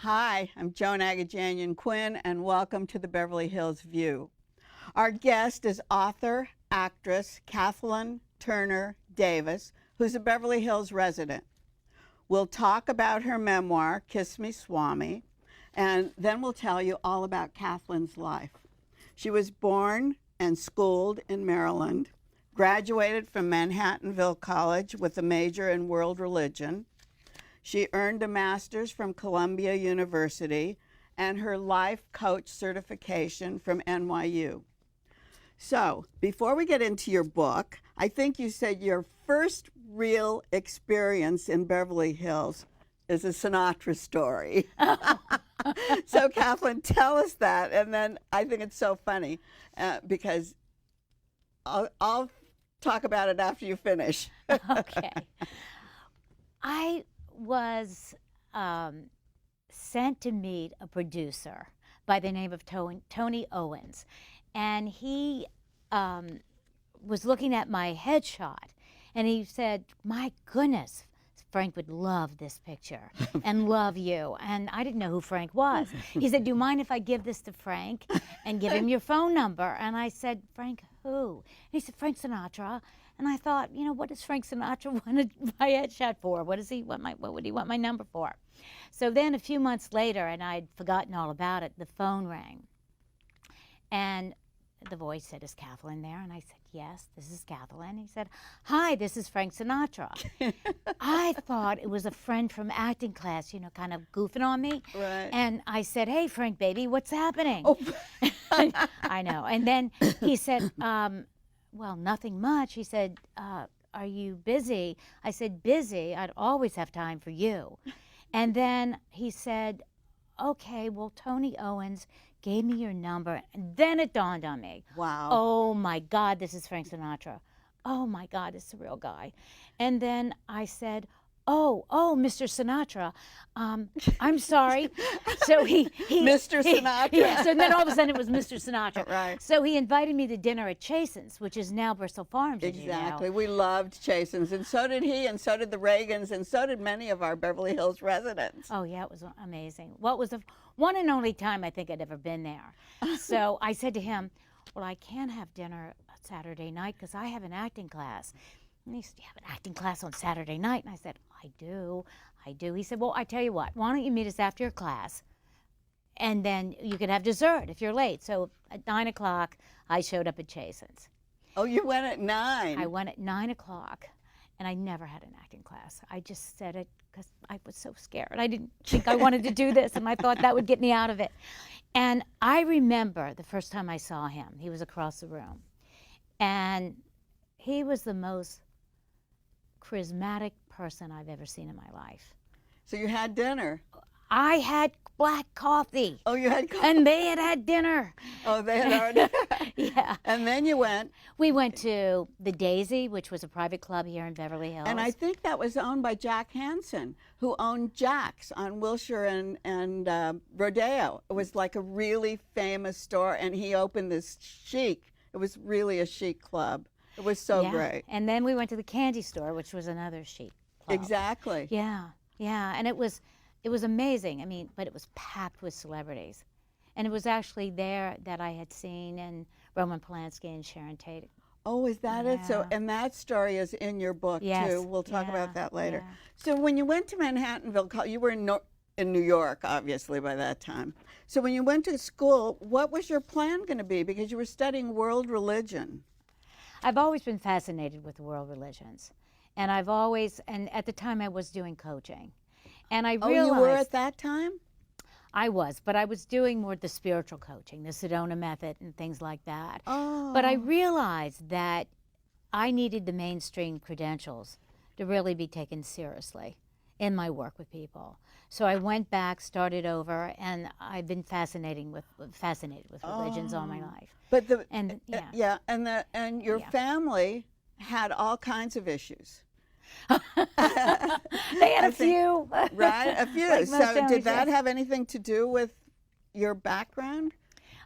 Hi, I'm Joan Quinn, and welcome to the Beverly Hills View. Our guest is author, actress Kathalynn Turner Davis, who's a Beverly Hills resident. We'll talk about her memoir, Kiss Me Swami, and then we'll tell you all about Kathalynn's life. She was born and schooled in Maryland, graduated from Manhattanville College with a major in world religion. She earned a master's from Columbia University and her life coach certification from NYU. So, before we get into your book, I think you said your first real experience in Beverly Hills is a Sinatra story. So, Kathalynn, tell us that. And then I think it's so funny because I'll talk about it after you finish. Okay. I was sent to meet a producer by the name of Tony Owens, and he was looking at my headshot, and he said, "My goodness, Frank would love this picture and love you." And I didn't know who Frank was. He said, "Do you mind if I give this to Frank and give him your phone number?" And I said, "Frank who?" And he said, "Frank Sinatra." And I thought, you know, what does Frank Sinatra want my headshot for? What would he want my number for? So then a few months later, and I'd forgotten all about it, the phone rang. And the voice said, "Is Kathalynn there?" And I said, "Yes, this is Kathalynn." He said, "Hi, this is Frank Sinatra." I thought it was a friend from acting class, you know, kind of goofing on me. Right. And I said, "Hey, Frank, baby, what's happening?" Oh. I know. And then he said, "Well, nothing much." He said, "Are you busy?" I said, "Busy? I'd always have time for you." And then he said, "Okay, well, Tony Owens gave me your number." And then it dawned on me. Wow. Oh, my God, this is Frank Sinatra. Oh, my God, it's the real guy. And then I said, Oh, Mr. Sinatra, I'm sorry." So he Mr. Sinatra. Yes, and then all of a sudden it was Mr. Sinatra. Right. So he invited me to dinner at Chasen's, which is now Bristol Farms. Exactly. We loved Chasen's, and so did he, and so did the Reagans, and so did many of our Beverly Hills residents. Oh, yeah, it was amazing. Well, it was the one and only time I think I'd ever been there. So I said to him, "Well, I can't have dinner Saturday night because I have an acting class." And he said, "You have an acting class on Saturday night?" And I said, I do. He said, "Well, I tell you what, why don't you meet us after your class, and then you can have dessert if you're late." So at 9 o'clock, I showed up at Chasen's. Oh, you went at 9. I went at 9 o'clock, and I never had an acting class. I just said it because I was so scared. I didn't think I wanted to do this, and I thought that would get me out of it. And I remember the first time I saw him, he was across the room, and he was the most charismatic person I've ever seen in my life. So you had dinner. I had black coffee. Oh, you had coffee. And they had dinner. Oh, they had already. Yeah. And then you went. We went to the Daisy, which was a private club here in Beverly Hills. And I think that was owned by Jack Hansen, who owned Jack's on Wilshire and Rodeo. It was like a really famous store, and he opened this chic. It was really a chic club. It was so great. And then we went to the candy store, which was another chic club. Exactly. Yeah, yeah. And it was amazing. I mean, but it was packed with celebrities. And it was actually there that I had seen and Roman Polanski and Sharon Tate. Oh, is that it? So, and that story is in your book, too. We'll talk about that later. Yeah. So when you went to Manhattanville, you were in New York, obviously, by that time. So when you went to school, what was your plan going to be? Because you were studying world religion. I've always been fascinated with world religions. And and at the time I was doing coaching. And I realized— Oh, you were at that time? I was, but I was doing more the spiritual coaching, the Sedona Method and things like that. Oh. But I realized that I needed the mainstream credentials to really be taken seriously in my work with people. So I went back, started over, and I've been fascinated with religions all my life. But and your family had all kinds of issues. They had a few. Right, a few. Like So did that have anything to do with your background?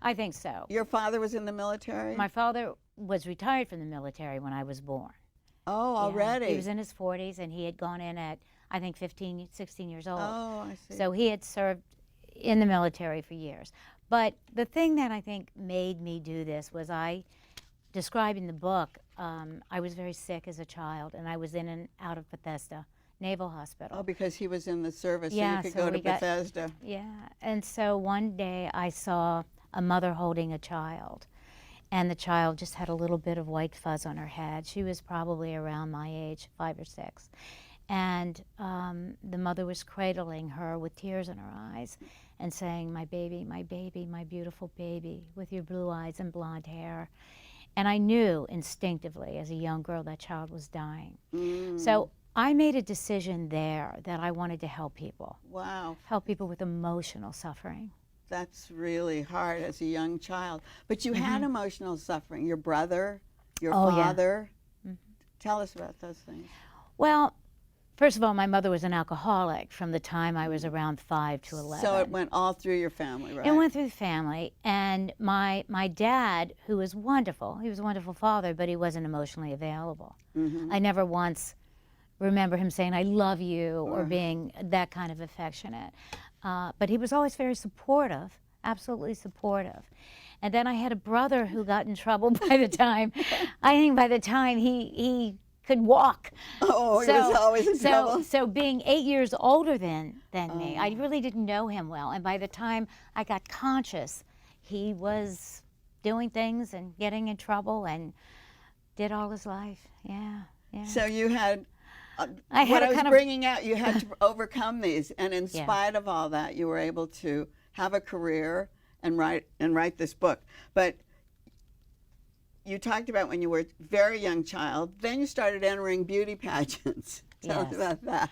I think so. Your father was in the military? My father was retired from the military when I was born. Oh, already? Yeah. He was in his 40s, and he had gone in at, I think, 15, 16 years old. Oh, I see. So he had served in the military for years. But the thing that I think made me do this was I describe in the book, I was very sick as a child, and I was in and out of Bethesda Naval Hospital. Oh, because he was in the service, Yeah, so you could so go to we got- Bethesda. Yeah, and so one day I saw a mother holding a child, and the child just had a little bit of white fuzz on her head. She was probably around my age, 5 or 6. And the mother was cradling her with tears in her eyes and saying, my baby, my beautiful baby, with your blue eyes and blonde hair. And I knew instinctively as a young girl that child was dying. So I made a decision there that I wanted to help people. Wow. Help people with emotional suffering. That's really hard as a young child. But you Mm-hmm. had emotional suffering. Your brother, your Oh, yeah. father. Tell us about those things. Well, first of all, my mother was an alcoholic from the time I was around 5 to 11. So it went all through your family, right? It went through the family. And my dad, who was wonderful, he was a wonderful father, but he wasn't emotionally available. I never once remember him saying, I love you, or being that kind of affectionate. But he was always very supportive, absolutely supportive. And then I had a brother who got in trouble by the time, I think by the time he could walk. Oh, he was always in trouble. So being 8 years older than me, I really didn't know him well. And by the time I got conscious, he was doing things and getting in trouble and did all his life. Yeah, yeah. So you had, I had what a I was kind of- bringing out, you had to overcome these. And in Yeah. spite of all that, you were able to have a career and write this book. But you talked about when you were a very young child, then you started entering beauty pageants. Tell us Yes. about that.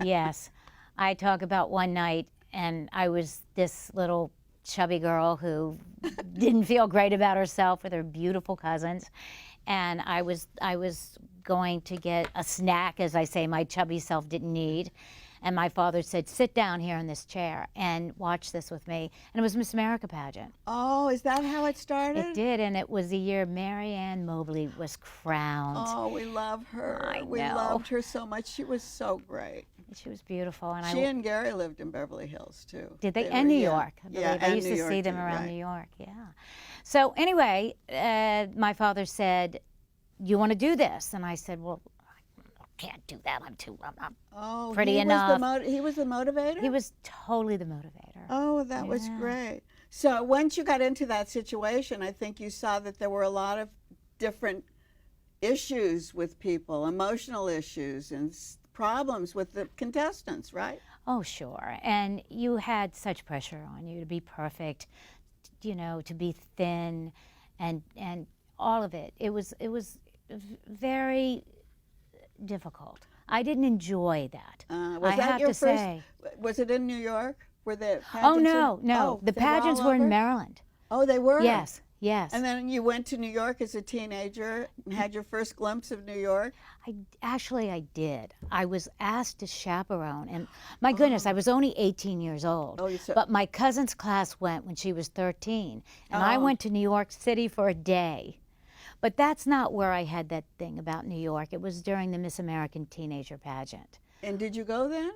Yes. I talk about one night, and I was this little chubby girl who didn't feel great about herself with her beautiful cousins. And I was going to get a snack, as I say, my chubby self didn't need. And my father said, sit down here in this chair and watch this with me. And it was Miss America pageant. Oh, is that how it started? It did, and it was the year Mary Ann Mobley was crowned. Oh, we love her. I We know. loved her so much. She was so great. She was beautiful. And She and Gary lived in Beverly Hills, too. Did they? were- And New yeah. York. I believe. Yeah, I and used New to York, see them too, around right. New York, yeah. So anyway, my father said, you want to do this? And I said, well, I can't do that. I'm Oh, Pretty he enough. Was he was the motivator? He was totally the motivator. Oh, that was Yeah. great. So once you got into that situation, I think you saw that there were a lot of different issues with people, emotional issues and problems with the contestants, right? Oh, sure. And you had such pressure on you to be perfect, you know, to be thin, and all of it. It was very difficult. I didn't enjoy that. Was I that have your to first? say. Was it in New York? Were the Oh pageants no, in, no. Oh, The they were all pageants were in over? Maryland. Oh, they were. Yes, yes. And then you went to New York as a teenager and had your first glimpse of New York. I did. I was asked to chaperone, and my goodness, I was only 18 years old. Oh, you said- But my cousin's class went when she was 13, and I Oh. went to New York City for a day. But that's not where I had that thing about New York. It was during the Miss American Teenager pageant. And did you go then,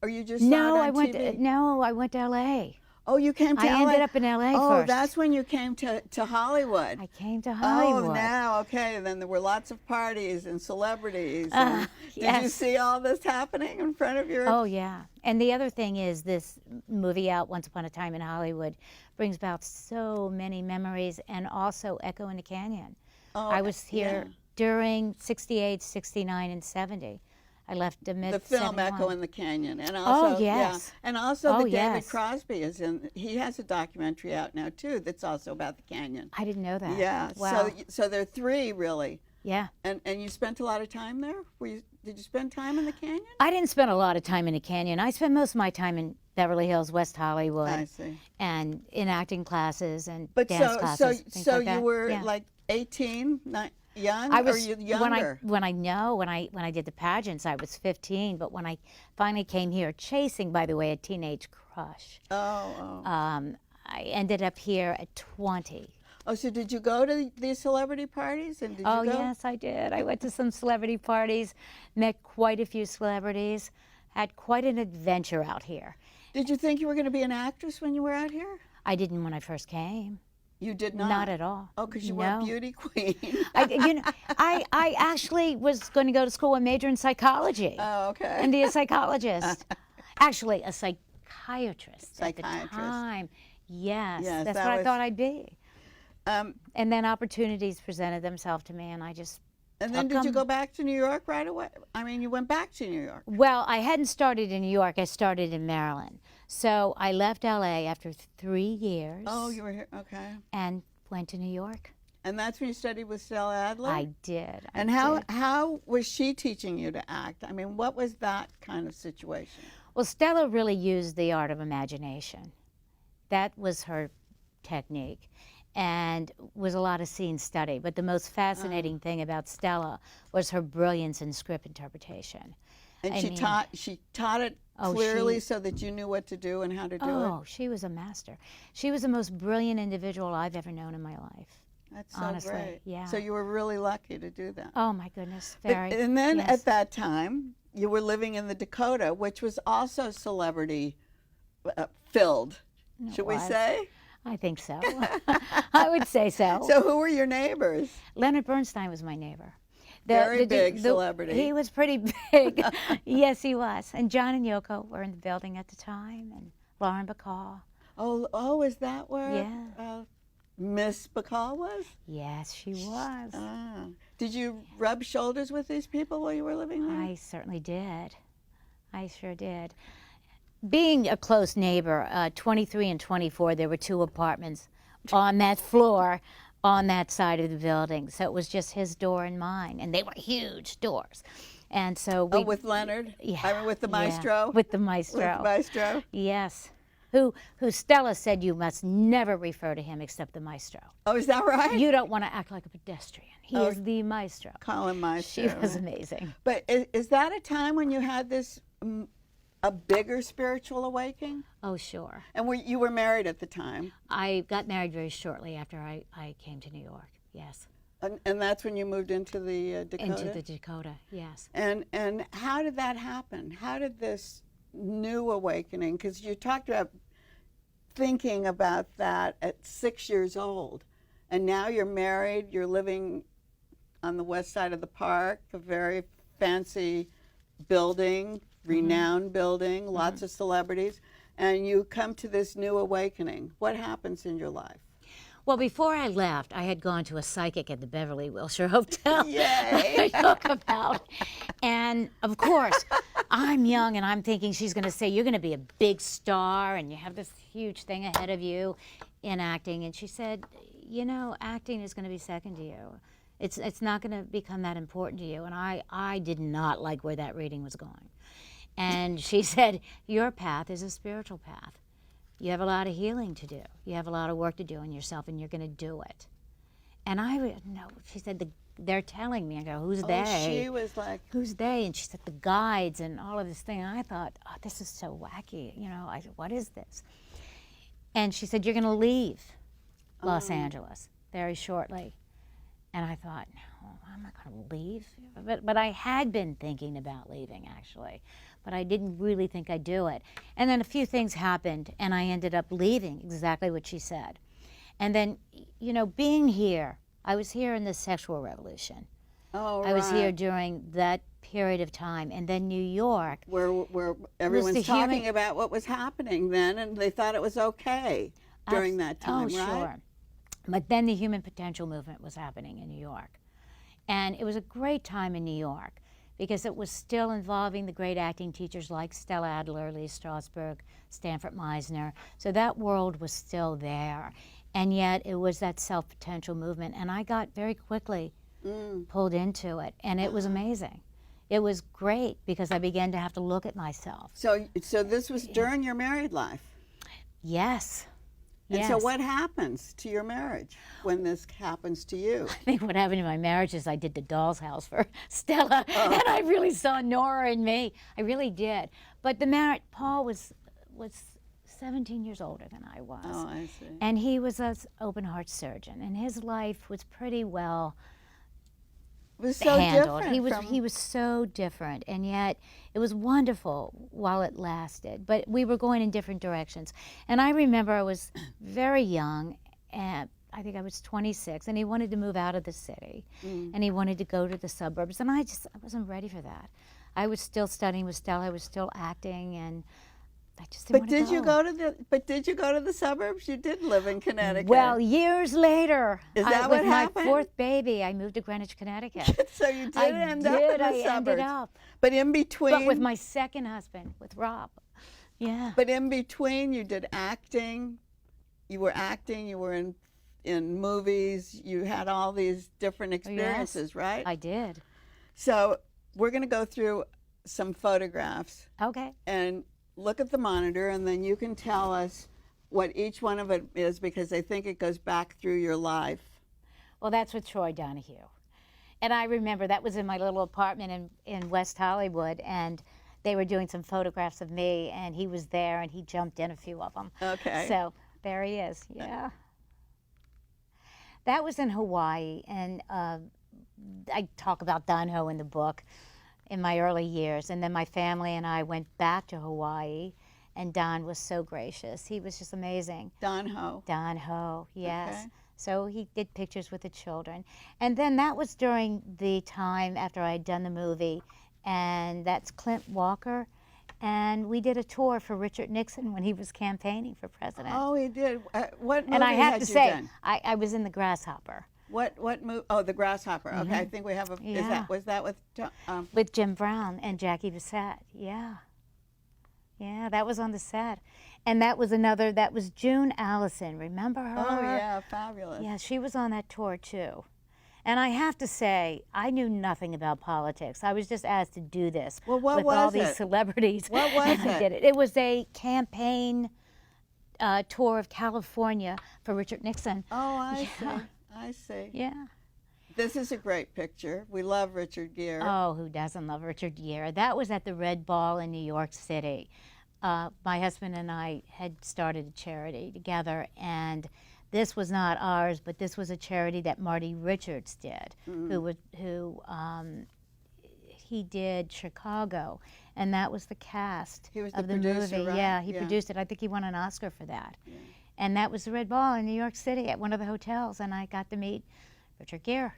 or you just No, saw it on I went. TV? I went to L.A. Oh, you came to I LA? ended up in LA Oh, first. that's when you came to Hollywood. I came to Hollywood. Oh, now, okay. Then there were lots of parties and celebrities. Ah, Did you yes. see all this happening in front of your? Oh, yeah. And the other thing is this movie out, Once Upon a Time in Hollywood, brings about so many memories, and also Echo in the Canyon. Oh, I was here yeah. during 68, 69, and 70. I left amid The film 71. Echo in the Canyon, and also yes. yeah, and also Oh, the David yes. Crosby is in. He has a documentary out now too. That's also about the canyon. I didn't know that. Yeah. Wow. So there are three really, Yeah. and you spent a lot of time there. Did you spend time in the canyon? I didn't spend a lot of time in the canyon. I spent most of my time in Beverly Hills, West Hollywood, I see. and in acting classes and But dance so classes. things so like you that. were Yeah. like 18, not young, I or was you younger? when I did the pageants, I was 15. But when I finally came here, chasing, by the way, a teenage crush, Oh. I ended up here at 20. Oh, so did you go to these celebrity parties? And did Oh you go? yes, I did. I went to some celebrity parties, met quite a few celebrities, had quite an adventure out here. Did you think you were going to be an actress when you were out here? I didn't when I first came. You did not? Not at all. Oh, because you were a beauty queen. I actually was going to go to school and major in psychology. Oh, okay. And be a psychologist. Actually, a psychiatrist at the Psychiatrist. time. Yes, Yes, that's that what I was- thought I'd be. Um, And then opportunities presented themselves to me, and I just and then took did you 'em. go back to New York right away? I mean, you went back to New York. Well, I hadn't started in New York. I started in Maryland. So I left LA after 3 years. Oh, you were here. Okay. And went to New York. And that's when you studied with Stella Adler? I did. And how was she teaching you to act? I mean, what was that kind of situation? Well, Stella really used the art of imagination. That was her technique, and was a lot of scene study. But the most fascinating thing about Stella was her brilliance in script interpretation. And I she mean- taught it Oh, clearly she- so that you knew what to do and how to do Oh, she was a master. She was the most brilliant individual I've ever known in my life. it. That's so honestly, great. yeah. So you were really lucky to do that. Oh my goodness, But- very. and then yes. at that time, you were living in the Dakota, which was also celebrity filled. It Should we was. say? I think so. I would say so. So who were your neighbors? Leonard Bernstein was my neighbor. Very big celebrity. He was pretty big. Yes, he was. And John and Yoko were in the building at the time, and Lauren Bacall. Oh, is that where Yeah. Miss Bacall was? Yes, she was. Ah. Did you rub shoulders with these people while you were living there? I certainly did. I sure did. Being a close neighbor, 23 and 24, there were 2 apartments on that floor, on that side of the building. So it was just his door and mine, and they were huge doors. And so we, with Leonard? yeah, I mean, with the yeah, maestro? with the maestro. With the maestro? Yes. Who Stella said you must never refer to him except the maestro. Oh, is that right? You don't want to act like a pedestrian. He Oh, is the maestro. Call him maestro. She was amazing. But is that a time when you had this, a bigger spiritual awakening? Oh, sure. And you were married at the time? I got married very shortly after I came to New York, yes. And that's when you moved into the Dakota? Into the Dakota, yes. And how did that happen? How did this new awakening, because you talked about thinking about that at 6 years old, and now you're married, you're living on the west side of the park, a very fancy building, renowned building, lots of celebrities, and you come to this new awakening. What happens in your life? Well, before I left, I had gone to a psychic at the Beverly Wilshire Hotel. Yay! I talk about. And of course, I'm young and I'm thinking she's going to say, you're going to be a big star and you have this huge thing ahead of you in acting. And she said, you know, acting is going to be second to you. It's not going to become that important to you. And I did not like where that reading was going. And she said, your path is a spiritual path. You have a lot of healing to do. You have a lot of work to do on yourself, and you're going to do it. And no, she said, they're telling me. I go, who's they? Oh, she was like, Who's they? And she said, the guides and all of this thing. And I thought, oh, this is so wacky. You know, I said, what is this? And she said, you're going to leave Los Angeles very shortly. And I thought, no, I'm not going to leave. But I had been thinking about leaving, actually. But I didn't really think I'd do it. And then a few things happened, and I ended up leaving, exactly what she said. And then, you know, being here, I was here in the sexual revolution. oh, I was here right. during that period of time. And then New York, where everyone's the talking human- about what was happening then, and they thought it was okay during that time, oh, right? sure. But then the human potential movement was happening in New York. And it was a great time in New York because it was still involving the great acting teachers like Stella Adler, Lee Strasberg, Stanford Meisner. So that world was still there. And yet it was that self-potential movement. And I got very quickly pulled into it. And it was amazing. It was great because I began to have to look at myself. So this was during your married life. Yes. And Yes. so what happens to your marriage when this happens to you? I think what happened in my marriage is I did the doll's house for Stella, and I really saw Nora in me. I really did. But the marriage, Paul was 17 years older than I was. Oh, I see. And he was an open heart surgeon, and his life was pretty well was so handled. different. He was so different, and yet it was wonderful while it lasted. But we were going in different directions. And I remember I was very young, and I think I was 26, and he wanted to move out of the city, and he wanted to go to the suburbs, and I wasn't ready for that. I was still studying with Stella. I was still acting, and I just didn't want to go. Did you go to the suburbs? You did live in Connecticut. Well, years later, Is that what happened? With my fourth baby, I moved to Greenwich, Connecticut. So you did end up in the suburbs. I ended up. But in between. But with my second husband, with Rob. Yeah. But in between, you did acting. You were acting. You were in movies. You had all these different experiences, yes, right? I did. So we're going to go through some photographs. Okay. And look at the monitor, and then you can tell us what each one of it is, because I think it goes back through your life. Well, that's with Troy Donahue. And I remember that was in my little apartment in West Hollywood, and they were doing some photographs of me, and he was there, and he jumped in a few of them. Okay. So there he is, yeah. That was in Hawaii, and I talk about Don Ho in the book in my early years, and then my family and I went back to Hawaii, and Don was so gracious. He was just amazing. Don Ho. Don Ho, yes. Okay. So he did pictures with the children. And then that was during the time after I had done the movie, and that's Clint Walker, and we did a tour for Richard Nixon when he was campaigning for president. Oh, he did. What movie and I have had to you say, done? I was in The Grasshopper. What movie? Oh, The Grasshopper. Okay, I think we have a. Yeah. Was that with? With Jim Brown and Jackie Bissett. Yeah. Yeah, that was on the set. And that was June Allison. Remember her? Oh, yeah, fabulous. Yeah, she was on that tour too. And I have to say, I knew nothing about politics. I was just asked to do this Well, what with was all it? these celebrities. What was and I did it. It was a campaign tour of California for Richard Nixon. Oh, I Yeah. see. I see. Yeah. This is a great picture. We love Richard Gere. Oh, who doesn't love Richard Gere? That was at the Red Ball in New York City. My husband and I had started a charity together, and this was not ours, but this was a charity that Marty Richards did, he did Chicago, and that was the cast He was of the the producer, movie. right? Yeah, he Yeah. produced it. I think he won an Oscar for that. Yeah. And that was the Red Ball in New York City at one of the hotels, and I got to meet Richard Gere.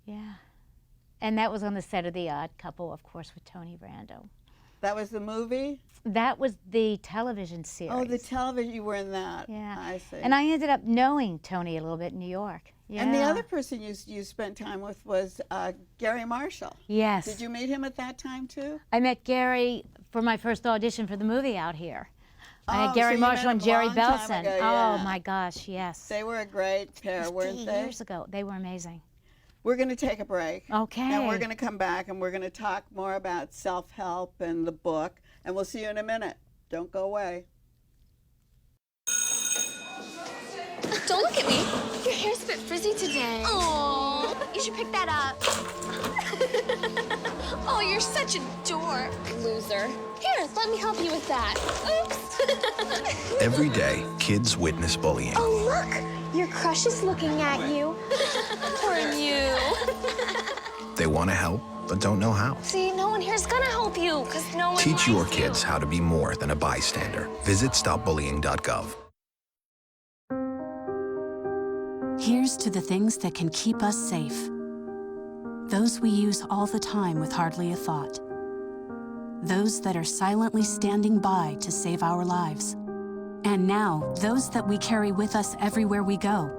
Yeah. And that was on the set of The Odd Couple, of course, with Tony Rando. That was the movie? That was the television series. Oh, the television. You were in that. Yeah. I see. And I ended up knowing Tony a little bit in New York. Yeah. And the other person you spent time with was Gary Marshall. Yes. Did you meet him at that time too? I met Gary for my first audition for the movie out here. I Oh, had Gary so you Marshall met and him a Jerry long time Belson. ago, Oh yeah. my gosh, yes. They were a great pair, weren't 50 they? years ago. They were amazing. We're going to take a break. Okay. And we're going to come back and we're going to talk more about self-help and the book. And we'll see you in a minute. Don't go away. Don't look at me. Your hair's a bit frizzy today. Oh, you should pick that up. Oh, you're such a dork. Loser. Here, let me help you with that. Oops. Every day, kids witness bullying. Oh, look. Your crush is looking at you. Poor you. They want to help, but don't know how. See, no one here's gonna help you, because no one Teach your likes kids you. how to be more than a bystander. Visit stopbullying.gov. Here's to the things that can keep us safe. Those we use all the time with hardly a thought. Those that are silently standing by to save our lives. And now, those that we carry with us everywhere we go.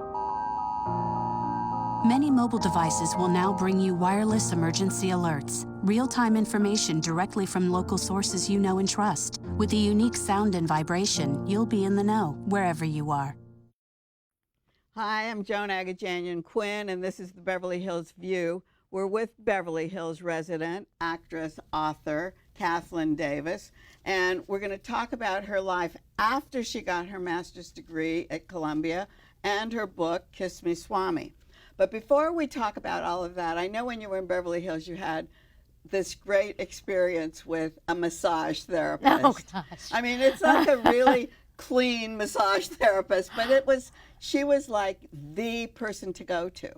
Many mobile devices will now bring you wireless emergency alerts, real-time information directly from local sources you know and trust. With the unique sound and vibration, you'll be in the know wherever you are. Hi, I'm Joan Quinn, and this is the Beverly Hills View. We're with Beverly Hills resident, actress, author, Kathalynn Davis, and we're going to talk about her life after she got her master's degree at Columbia and her book, Kiss Me Swami. But before we talk about all of that, I know when you were in Beverly Hills, you had this great experience with a massage therapist. Oh, gosh. I mean, it's like a really clean massage therapist, but she was like the person to go to.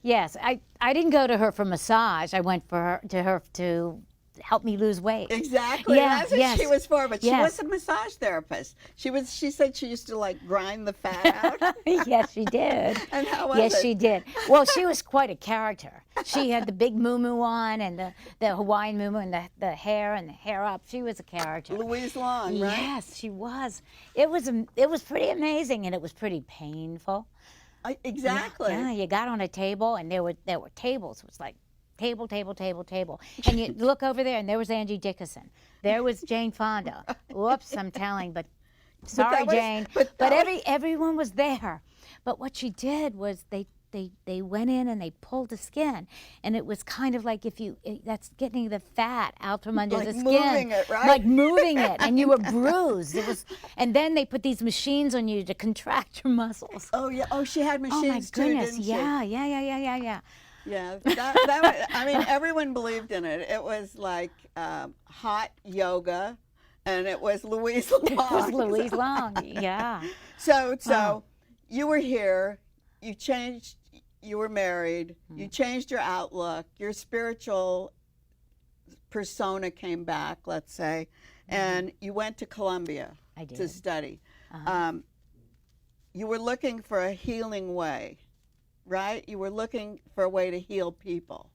Yes, I didn't go to her for massage. I went to her to help me lose weight. Exactly. Yeah, That's what yes. she was for. But she Yes. was a massage therapist. She said she used to like grind the fat out. Yes, she did. And how was yes, it? she did. Well, she was quite a character. She had the big muumuu on and the Hawaiian muumuu and the hair up. She was a character. Louise Long, right? Yes, she was. It was pretty amazing, and it was pretty painful. Exactly. Yeah, you got on a table, and there were tables. It was like table, and you look over there, and there was Angie Dickinson. There was Jane Fonda. Whoops, I'm telling, but sorry, Jane. But everyone was there. But what she did was they went in and they pulled the skin, and it was kind of like that's getting the fat out from under Like the skin, moving it, right? Like moving it, and you were bruised. And then they put these machines on you to contract your muscles. Oh yeah. Oh, she had machines Oh my too, goodness! didn't she? Yeah. Yeah, that was, I mean, everyone believed in it. It was like hot yoga, and it was Louise Long. It was Louise Long, yeah. So you were here, you changed, you were married, you changed your outlook, your spiritual persona came back, let's say, and you went to Columbia I did. to study. You were looking for a healing way. Right? You were looking for a way to heal people.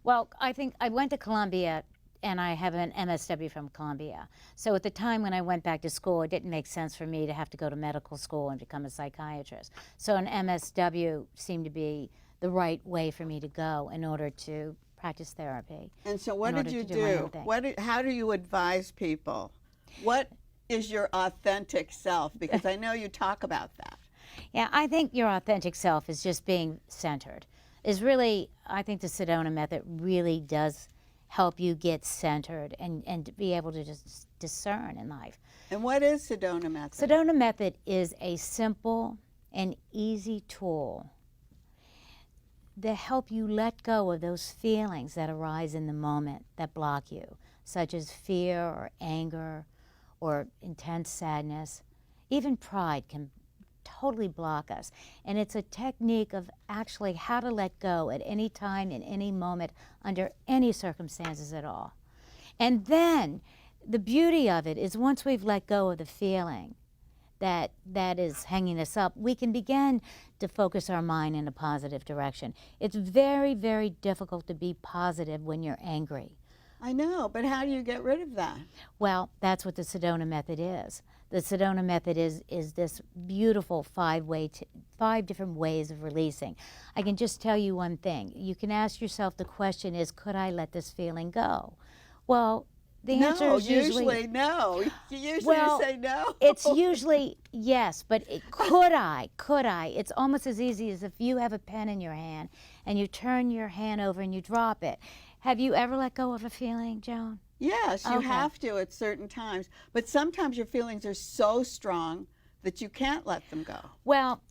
Well, I think I went to Columbia, and I have an MSW from Columbia. So at the time when I went back to school, it didn't make sense for me to have to go to medical school and become a psychiatrist. So an MSW seemed to be the right way for me to go in order to practice therapy. And so what did you do my own do? thing. How do you advise people? What is your authentic self? Because I know you talk about that. Yeah, I think your authentic self is just being centered. I think the Sedona Method really does help you get centered and to be able to just discern in life. And what is Sedona Method? Sedona Method is a simple and easy tool that help you let go of those feelings that arise in the moment that block you, such as fear or anger or intense sadness. Even pride can totally block us. And it's a technique of actually how to let go at any time, in any moment, under any circumstances at all. And then the beauty of it is once we've let go of the feeling that is hanging us up, we can begin to focus our mind in a positive direction. It's very, very difficult to be positive when you're angry. I know, but how do you get rid of that? Well, that's what the Sedona Method is. The Sedona Method is this beautiful 5 different ways of releasing. I can just tell you one thing. You can ask yourself, the question is, could I let this feeling go? Well, the answer is usually no. Usually you say no. It's usually yes, but could I? It's almost as easy as if you have a pen in your hand and you turn your hand over and you drop it. Have you ever let go of a feeling, Joan? Yes, you Okay. have to at certain times. But sometimes your feelings are so strong that you can't let them go. Well,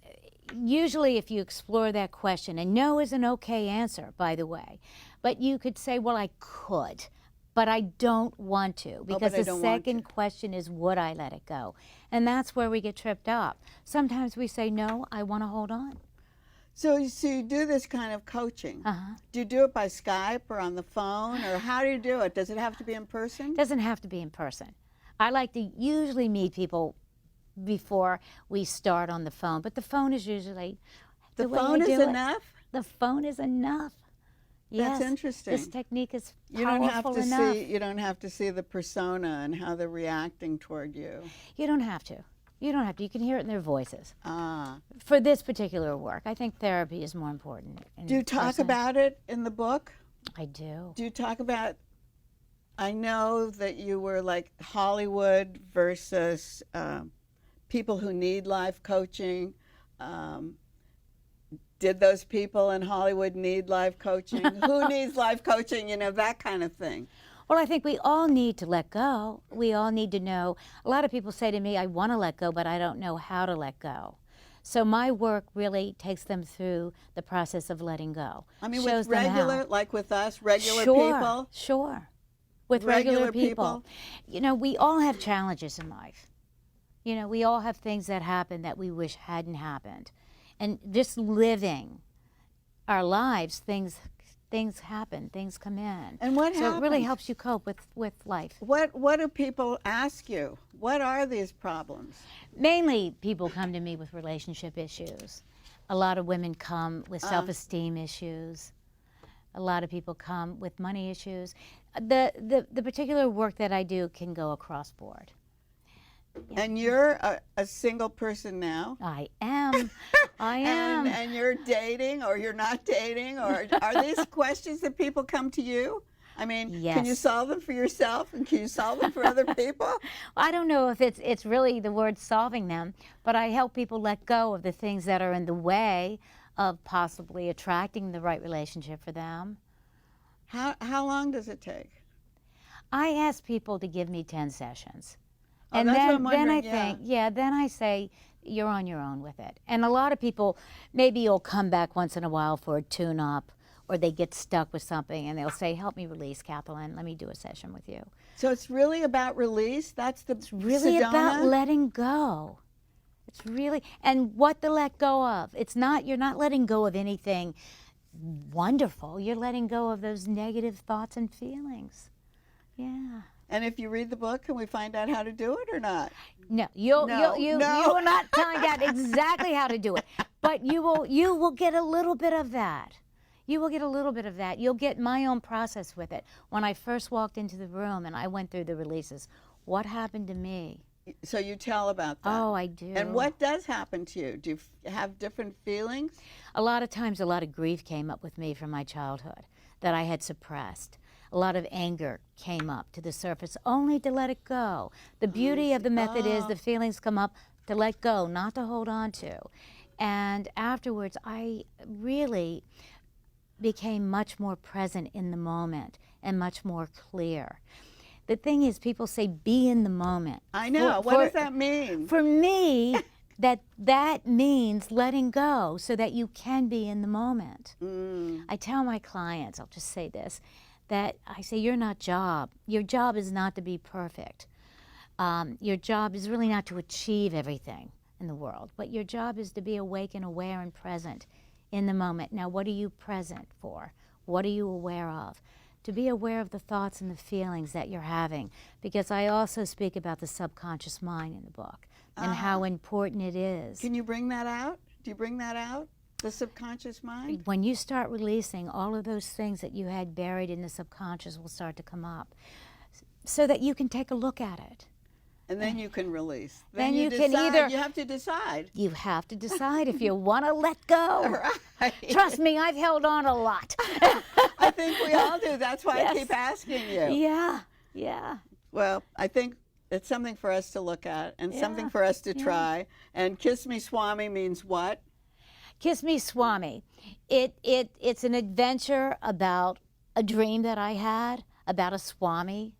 usually if you explore that question, and no is an okay answer, by the way, but you could say, well, I could, but I don't want to, because I the don't want second to. question is, would I let it go? And that's where we get tripped up. Sometimes we say, no, I want to hold on. So you do this kind of coaching. Do you do it by Skype or on the phone, or how do you do it? Does it have to be in person? Doesn't have to be in person. I like to usually meet people before we start on the phone, but the phone is usually The way phone I is do it. enough? The phone is enough. Yes, That's interesting. This technique is You don't have powerful to enough. see. You don't have to see the persona and how they're reacting toward you. You don't have to. You don't have to. You can hear it in their voices. Ah. For this particular work, I think therapy is more important. Do you talk about it in the book? I do. Do you talk about? I know that you were like Hollywood versus people who need life coaching. Did those people in Hollywood need life coaching? Who needs life coaching? You know, that kind of thing. Well, I think we all need to let go. We all need to know. A lot of people say to me, I want to let go, but I don't know how to let go. So my work really takes them through the process of letting go. I mean, Shows with them how. regular, like with us, regular Sure, people. Sure. With regular Regular people. people. You know, we all have challenges in life. You know, we all have things that happen that we wish hadn't happened. And just living our lives, things happen, things come in. And what So it really happens? helps you cope with life. What do people ask you? What are these problems? Mainly, people come to me with relationship issues. A lot of women come with self-esteem issues. A lot of people come with money issues. The particular work that I do can go across board. And you're a single person now? I am. I am. And you're dating, or you're not dating, or are these questions that people come to you? I mean, can you Yes. solve them for yourself, and can you solve them for other people? I don't know if it's really the word solving them, but I help people let go of the things that are in the way of possibly attracting the right relationship for them. How long does it take? I ask people to give me 10 sessions. Oh, And that's what then, I'm then I wondering, yeah. think, then I say, you're on your own with it. And a lot of people, maybe you'll come back once in a while for a tune-up, or they get stuck with something and they'll say, help me release, Kathalynn, let me do a session with you. So it's really about release? That's the Really Sedona? about letting go. It's really, and what to let go of. It's not, you're not letting go of anything wonderful. You're letting go of those negative thoughts and feelings. Yeah. And if you read the book, can we find out how to do it or not? No, you No. will not find out exactly how to do it, but you will get a little bit of that. You will get a little bit of that. You'll get my own process with it. When I first walked into the room and I went through the releases, what happened to me? So you tell about that. Oh, I do. And what does happen to you? Do you have different feelings? A lot of times, a lot of grief came up with me from my childhood that I had suppressed. A lot of anger came up to the surface, only to let it go. The beauty of the method is the feelings come up to let go, not to hold on to. And afterwards, I really became much more present in the moment and much more clear. The thing is, people say, be in the moment. I know. What does that mean? For me, that means letting go so that you can be in the moment. I tell my clients, I'll just say this, that I say, your job is not to be perfect. Your job is really not to achieve everything in the world, but your job is to be awake and aware and present in the moment. Now, what are you present for? What are you aware of? To be aware of the thoughts and the feelings that you're having, because I also speak about the subconscious mind in the book and how important it is. Can you bring that out? Do you bring that out? The subconscious mind? When you start releasing, all of those things that you had buried in the subconscious will start to come up so that you can take a look at it. And then you can release. Then you decide. can either- You have to decide. You have to decide if you want to let go. Right. Trust me, I've held on a lot. I think we all do. That's why Yes. I keep asking you. Yeah, yeah. Well, I think it's something for us to look at and something Yeah, for us to try. And Kiss Me Swami means what? Kiss Me Swami. It's an adventure about a dream that I had about a Swami.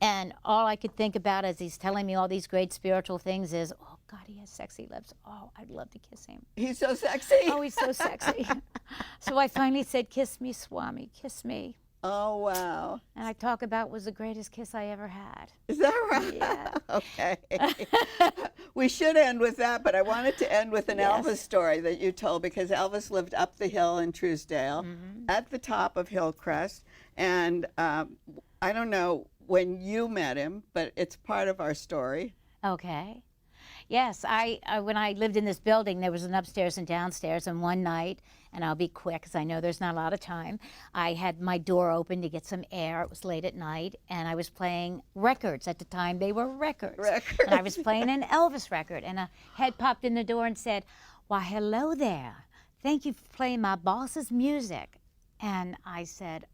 And all I could think about as he's telling me all these great spiritual things is, oh, God, he has sexy lips. Oh, I'd love to kiss him. He's so sexy. Oh, he's so sexy. So I finally said, kiss me, Swami, kiss me. Oh, wow. And I talk about was the greatest kiss I ever had. Is that right? Yeah. Okay. We should end with that, but I wanted to end with an Yes. Elvis story that you told, because Elvis lived up the hill in Truesdale at the top of Hillcrest. And I don't know when you met him, but it's part of our story. Okay. Yes, I when I lived in this building, there was an upstairs and downstairs, and one night, and I'll be quick because I know there's not a lot of time, I had my door open to get some air. It was late at night, and I was playing records. At the time, they were records. And I was playing an Elvis record, and a head popped in the door and said, "Why, hello there. Thank you for playing my boss's music." And I said,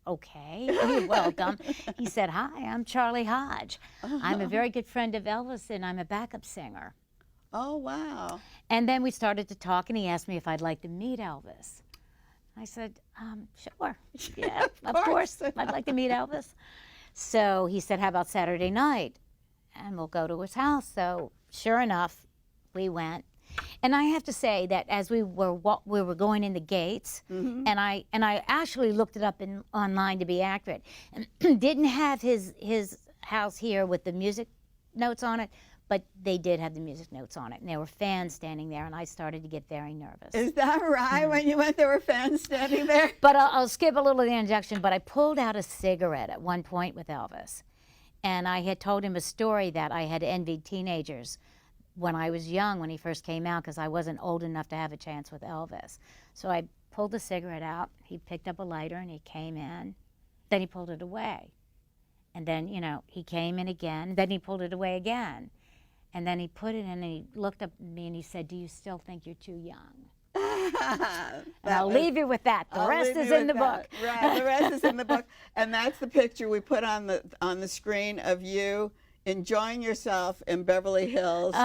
"Okay, you're welcome." He said, "Hi, I'm Charlie Hodge. I'm a very good friend of Elvis, and I'm a backup singer." Oh, wow. And then we started to talk, and he asked me if I'd like to meet Elvis. I said, sure. Yeah, of course. I'd like to meet Elvis. So he said, how about Saturday night? And we'll go to his house. So sure enough, we went. And I have to say that as we were going in the gates, and I actually looked it up online to be accurate, and didn't have his house here with the music notes on it, but they did have the music notes on it, and there were fans standing there, and I started to get very nervous. Is that right? When you went, there were fans standing there? But I'll skip a little of the introduction, but I pulled out a cigarette at one point with Elvis, and I had told him a story that I had envied teenagers when I was young, when he first came out, because I wasn't old enough to have a chance with Elvis. So I pulled the cigarette out, he picked up a lighter, and he came in. Then he pulled it away. And then, you know, he came in again, then he pulled it away again. And then he put it in, and he looked up at me, and he said, "Do you still think you're too young?" And I'll leave you with that. The rest is in the book. Right, the rest is in the book. And that's the picture we put on the screen of you enjoying yourself in Beverly Hills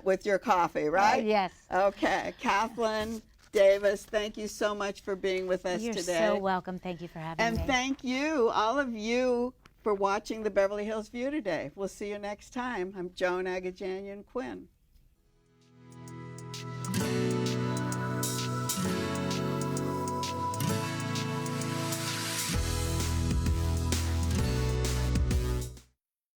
with your coffee, right? Yes. Okay. Kathalynn Davis, thank you so much for being with us You're today. so welcome. Thank you for having me. And thank you, all of you, for watching the Beverly Hills View today. We'll see you next time. I'm Joan Quinn.